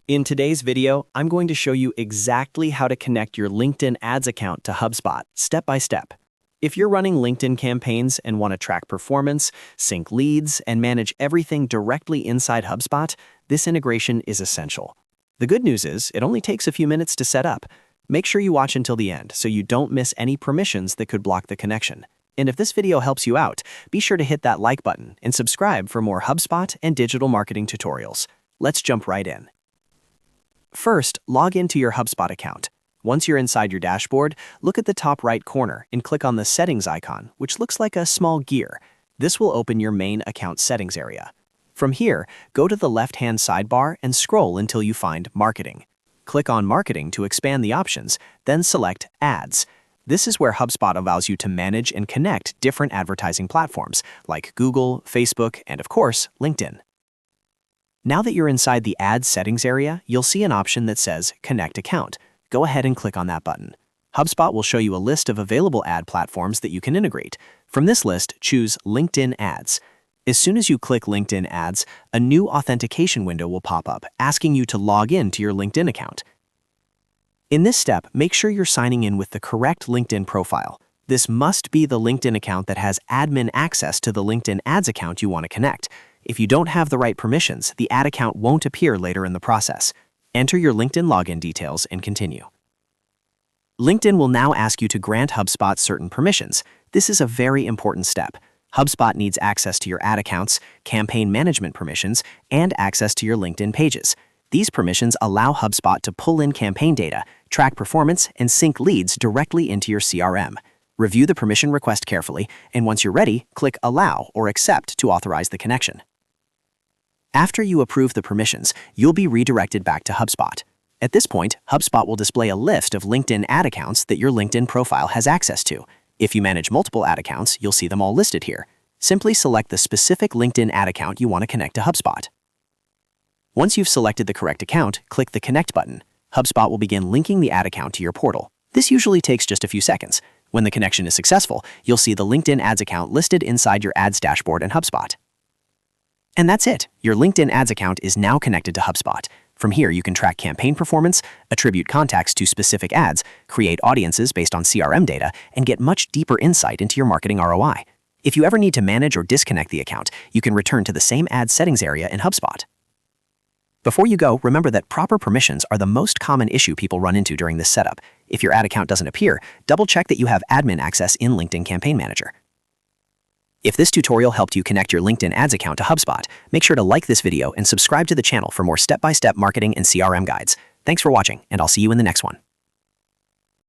In today's video, I'm going to show you exactly how to connect your LinkedIn ads account to HubSpot, step by step. If you're running LinkedIn campaigns and want to track performance, sync leads, and manage everything directly inside HubSpot, this integration is essential. The good news is, it only takes a few minutes to set up. Make sure you watch until the end so you don't miss any permissions that could block the connection. And if this video helps you out, be sure to hit that like button and subscribe for more HubSpot and digital marketing tutorials. Let's jump right in. First, log into your HubSpot account. Once you're inside your dashboard, look at the top right corner and click on the Settings icon, which looks like a small gear. This will open your main account settings area. From here, go to the left-hand sidebar and scroll until you find Marketing. Click on Marketing to expand the options, then select Ads. This is where HubSpot allows you to manage and connect different advertising platforms like Google, Facebook, and of course, LinkedIn. Now that you're inside the Ads settings area, you'll see an option that says Connect Account. Go ahead and click on that button. HubSpot will show you a list of available ad platforms that you can integrate. From this list, choose LinkedIn Ads. As soon as you click LinkedIn Ads, a new authentication window will pop up, asking you to log in to your LinkedIn account. In this step, make sure you're signing in with the correct LinkedIn profile. This must be the LinkedIn account that has admin access to the LinkedIn Ads account you want to connect. If you don't have the right permissions, the ad account won't appear later in the process. Enter your LinkedIn login details and continue. LinkedIn will now ask you to grant HubSpot certain permissions. This is a very important step. HubSpot needs access to your ad accounts, campaign management permissions, and access to your LinkedIn pages. These permissions allow HubSpot to pull in campaign data, track performance, and sync leads directly into your CRM. Review the permission request carefully, and once you're ready, click Allow or Accept to authorize the connection. After you approve the permissions, you'll be redirected back to HubSpot. At this point, HubSpot will display a list of LinkedIn ad accounts that your LinkedIn profile has access to. If you manage multiple ad accounts, you'll see them all listed here. Simply select the specific LinkedIn ad account you want to connect to HubSpot. Once you've selected the correct account, click the Connect button. HubSpot will begin linking the ad account to your portal. This usually takes just a few seconds. When the connection is successful, you'll see the LinkedIn Ads account listed inside your Ads dashboard in HubSpot. And that's it. Your LinkedIn Ads account is now connected to HubSpot. From here, you can track campaign performance, attribute contacts to specific ads, create audiences based on CRM data, and get much deeper insight into your marketing ROI. If you ever need to manage or disconnect the account, you can return to the same ad settings area in HubSpot. Before you go, remember that proper permissions are the most common issue people run into during this setup. If your ad account doesn't appear, double-check that you have admin access in LinkedIn Campaign Manager. If this tutorial helped you connect your LinkedIn Ads account to HubSpot, make sure to like this video and subscribe to the channel for more step-by-step marketing and CRM guides. Thanks for watching, and I'll see you in the next one.